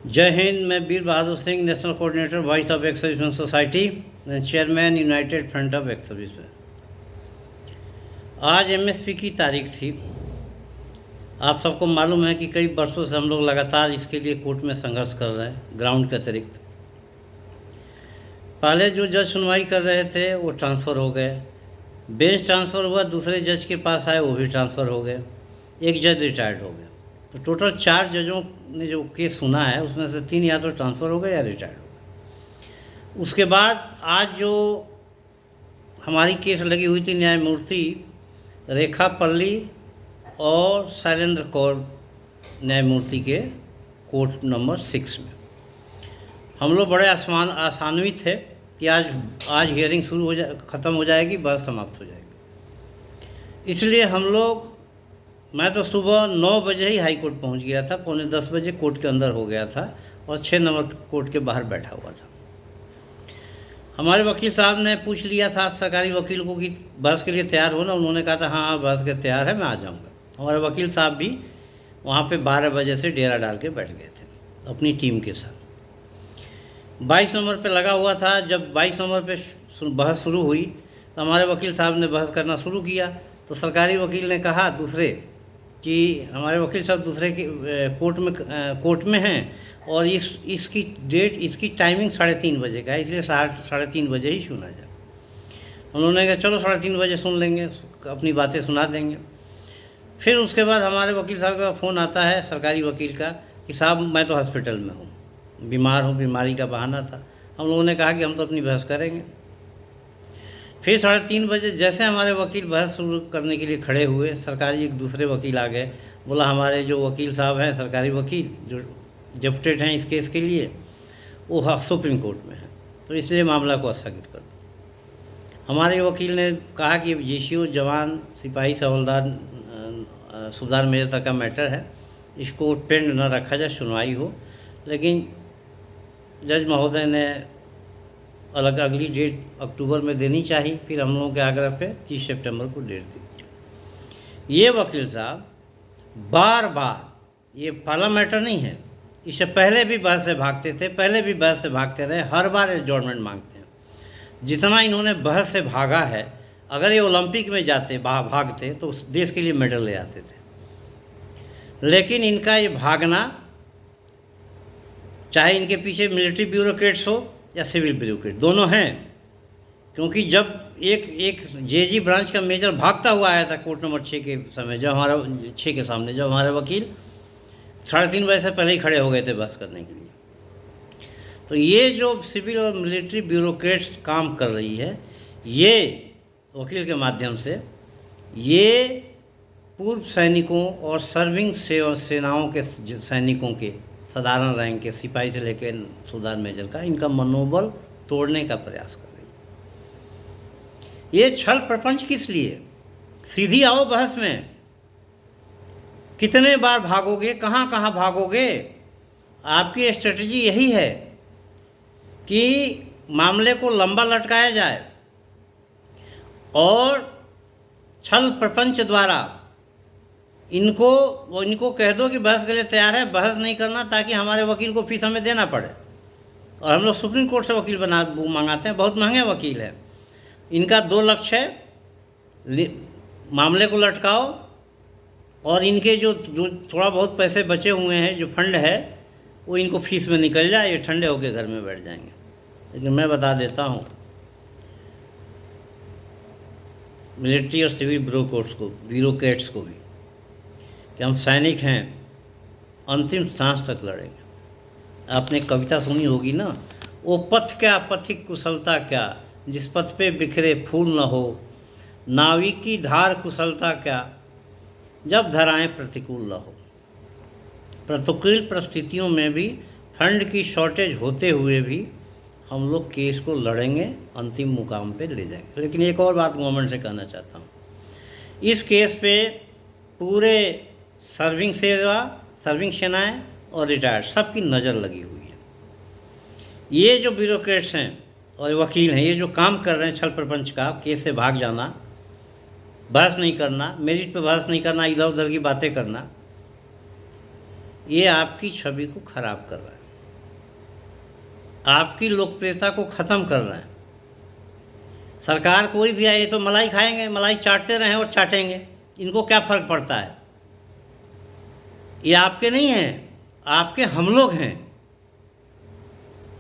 जय हिंद। मैं Bir Bahadur Singh, national coordinator voice of ex serviceman society and chairman united front of ex serviceman. आज MSP की तारीख थी। आप सबको मालूम है कि कई वर्षों से हम लोग लगातार इसके लिए कोर्ट में संघर्ष कर रहे हैं। ग्राउंड के अतिरिक्त पहले जो जज सुनवाई कर रहे थे वो ट्रांसफ़र हो गए, बेंच ट्रांसफ़र हुआ, दूसरे जज के पास आए वो भी ट्रांसफ़र हो गए, एक जज रिटायर्ड हो गया। तो टोटल 4 जजों ने जो केस सुना है उसमें से 3 या तो ट्रांसफ़र हो गए या रिटायर्ड हो गए। उसके बाद आज जो हमारी केस लगी हुई थी न्यायमूर्ति रेखा पल्ली और शैलेंद्र कौर न्यायमूर्ति के कोर्ट नंबर 6 में हम लोग बड़े आसान्वित थे कि आज हियरिंग शुरू हो जाए, ख़त्म हो जाएगी, बहस समाप्त हो जाएगी। इसलिए हम लोग, मैं तो सुबह 9 बजे ही हाई कोर्ट पहुंच गया था, 9:45 बजे कोर्ट के अंदर हो गया था और 6 नंबर कोर्ट के बाहर बैठा हुआ था। हमारे वकील साहब ने पूछ लिया था सरकारी वकील को कि बहस के लिए तैयार हो ना। उन्होंने कहा था हाँ बहस के तैयार है, मैं आ जाऊँगा। हमारे वकील साहब भी वहाँ पे 12 बजे से डेरा डाल के बैठ गए थे अपनी टीम के साथ। 22 नंबर पे लगा हुआ था। जब 22 नंबर पे बहस शुरू हुई तो हमारे वकील साहब ने बहस करना शुरू किया। तो सरकारी वकील ने कहा दूसरे कि हमारे वकील साहब दूसरे के कोर्ट में हैं और इसकी डेट, इसकी टाइमिंग 3:30 बजे का है, इसलिए 3:30 बजे ही सुना जाए। उन्होंने कहा चलो 3:30 बजे सुन लेंगे, अपनी बातें सुना देंगे। फिर उसके बाद हमारे वकील साहब का फ़ोन आता है सरकारी वकील का कि साहब मैं तो हॉस्पिटल में हूँ, बीमार हूँ, बीमारी का बहाना था। हम लोगों ने कहा कि हम तो अपनी बहस करेंगे। फिर 3:30 बजे जैसे हमारे वकील बहस शुरू करने के लिए खड़े हुए, सरकारी एक दूसरे वकील आ गए, बोला हमारे जो वकील साहब हैं, सरकारी वकील जो डेपुटेड हैं इस केस के लिए, वो सुप्रीम कोर्ट में है, तो इसलिए मामला को स्थगित कर दो। हमारे वकील ने कहा कि जेसीओ, जवान, सिपाही, हवलदार, सूबेदार मेजर तक का मैटर है, इसको पेंड न रखा जाए, सुनवाई हो। लेकिन जज महोदय ने अगली डेट अक्टूबर में देनी चाहिए। फिर हम लोगों के आग्रह पे 30 सितंबर को डेट दी। ये वकील साहब बार बार, ये पहला मैटर नहीं है, इससे पहले भी बहस से भागते थे, पहले भी बहस से भागते रहे, हर बार एडजॉर्नमेंट मांगते हैं। जितना इन्होंने बहस से भागा है, अगर ये ओलंपिक में जाते भागते तो उस देश के लिए मेडल ले आते थे। लेकिन इनका ये भागना, चाहे इनके पीछे मिलिट्री ब्यूरोक्रेट्स हो या सिविल ब्यूरोक्रेट, दोनों हैं। क्योंकि जब एक जेजी ब्रांच का मेजर भागता हुआ आया था कोर्ट नंबर 6 के समय, जब हमारा 6 के सामने, जब हमारे वकील 3:30 बजे से पहले ही खड़े हो गए थे बहस करने के लिए। तो ये जो सिविल और मिलिट्री ब्यूरोक्रेट्स काम कर रही है, ये वकील के माध्यम से ये पूर्व सैनिकों और सर्विंग सेनाओं के सैनिकों के, साधारण रैंक के, सिपाही से लेकर सूबेदार मेजर का, इनका मनोबल तोड़ने का प्रयास कर रही है। ये छल प्रपंच किस लिए? सीधी आओ बहस में। कितने बार भागोगे, कहाँ कहाँ भागोगे? आपकी स्ट्रेटजी यही है कि मामले को लंबा लटकाया जाए और छल प्रपंच द्वारा इनको कह दो कि बहस के लिए तैयार है, बहस नहीं करना, ताकि हमारे वकील को फीस हमें देना पड़े। और हम लोग सुप्रीम कोर्ट से वकील मंगाते हैं, बहुत महंगे वकील हैं। इनका 2 लक्ष्य है, मामले को लटकाओ और इनके जो थोड़ा बहुत पैसे बचे हुए हैं, जो फंड है, वो इनको फीस में निकल जाए, ये ठंडे होकर घर में बैठ जाएंगे। लेकिन मैं बता देता हूँ मिलिट्री और सिविल ब्यूरोक्रेट्स को भी कि हम सैनिक हैं, अंतिम सांस तक लड़ेंगे। आपने कविता सुनी होगी ना, वो पथ क्या पथिक कुशलता क्या, जिस पथ पे बिखरे फूल न हो, नाविक की धार कुशलता क्या, जब धराएं प्रतिकूल न हो। प्रतिकूल परिस्थितियों में भी, फंड की शॉर्टेज होते हुए भी हम लोग केस को लड़ेंगे, अंतिम मुकाम पे ले जाएंगे। लेकिन एक और बात गवर्नमेंट से कहना चाहता हूँ, इस केस पे पूरे सर्विंग सेनाएं और रिटायर्ड सबकी नज़र लगी हुई है। ये जो ब्यूरोक्रेट्स हैं और वकील हैं, ये जो काम कर रहे हैं छल प्रपंच का, केस से भाग जाना, बहस नहीं करना, मेरिट पे बहस नहीं करना, इधर उधर की बातें करना, ये आपकी छवि को खराब कर रहा है। आपकी लोकप्रियता को ख़त्म कर रहे हैं। सरकार कोई भी आए तो मलाई खाएंगे, मलाई चाटते रहें और चाटेंगे, इनको क्या फ़र्क पड़ता है। ये आपके नहीं हैं, आपके हम लोग हैं।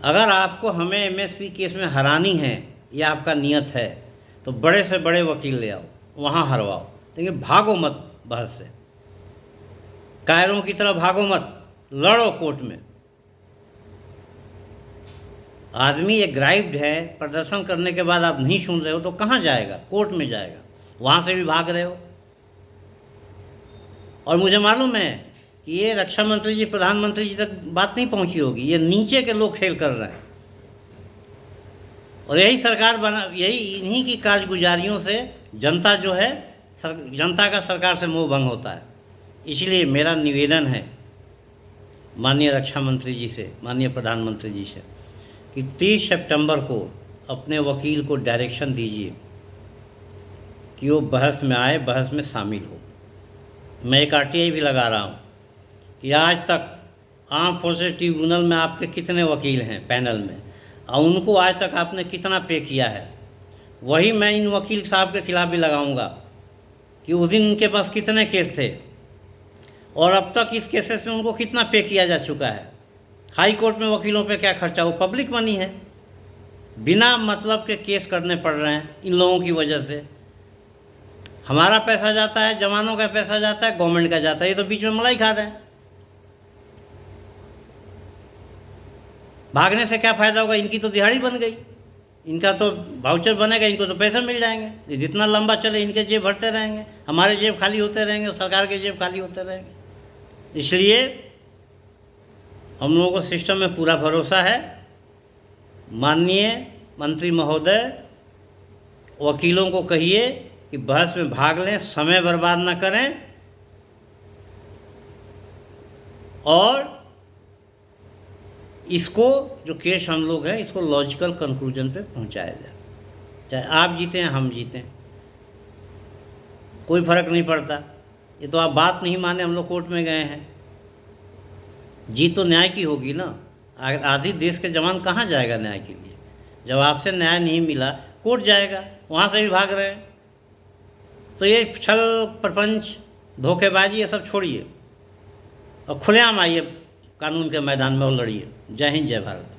अगर आपको हमें एमएसपी केस में हरानी है, ये आपका नियत है, तो बड़े से बड़े वकील ले आओ, वहाँ हरवाओ, लेकिन भागो मत बहस से, कायरों की तरह भागो मत, लड़ो कोर्ट में। आदमी एक ग्राइव्ड है, प्रदर्शन करने के बाद आप नहीं सुन रहे हो तो कहाँ जाएगा, कोर्ट में जाएगा, वहाँ से भी भाग रहे हो। और मुझे मालूम है कि ये रक्षा मंत्री जी, प्रधानमंत्री जी तक बात नहीं पहुँची होगी, ये नीचे के लोग खेल कर रहे हैं। और यही सरकार यही इन्हीं की कारगुजारियों से जनता जो है, जनता का सरकार से मोह भंग होता है। इसलिए मेरा निवेदन है माननीय रक्षा मंत्री जी से, माननीय प्रधानमंत्री जी से, कि 30 सितंबर को अपने वकील को डायरेक्शन दीजिए कि वो बहस में आए, बहस में शामिल हो। मैं एक आरटीआई भी लगा रहा हूँ कि आज तक आर्म फोर्सेस ट्रिब्यूनल में आपके कितने वकील हैं पैनल में, और उनको आज तक आपने कितना पे किया है। वही मैं इन वकील साहब के खिलाफ भी लगाऊंगा कि उस दिन उनके पास कितने केस थे और अब तक इस केसेस में उनको कितना पे किया जा चुका है। हाई कोर्ट में वकीलों पे क्या खर्चा हो, पब्लिक मनी है, बिना मतलब के केस करने पड़ रहे हैं इन लोगों की वजह से। हमारा पैसा जाता है, जवानों का पैसा जाता है, गवर्नमेंट का जाता है, ये तो बीच में मलाई खा रहे हैं। भागने से क्या फ़ायदा होगा, इनकी तो दिहाड़ी बन गई, इनका तो वाउचर बनेगा, इनको तो पैसे मिल जाएंगे। जितना लंबा चले इनके जेब भरते रहेंगे, हमारे जेब खाली होते रहेंगे और सरकार के जेब खाली होते रहेंगे। इसलिए हम लोगों को सिस्टम में पूरा भरोसा है। माननीय मंत्री महोदय, वकीलों को कहिए कि बहस में भाग लें, समय बर्बाद ना करें और इसको जो केस हम लोग हैं इसको लॉजिकल कंक्लूजन पे पहुंचाया जाए। चाहे आप जीतें हम जीतें, कोई फ़र्क नहीं पड़ता। ये तो आप बात नहीं माने, हम लोग कोर्ट में गए हैं, जीत तो न्याय की होगी ना। आधी देश के जवान कहाँ जाएगा न्याय के लिए, जब आपसे न्याय नहीं मिला कोर्ट जाएगा, वहाँ से भी भाग रहे हैं। तो ये छल प्रपंच धोखेबाजी ये सब छोड़िए और खुलेआम आइए कानून के मैदान में और लड़िए। जय हिंद, जय भारत।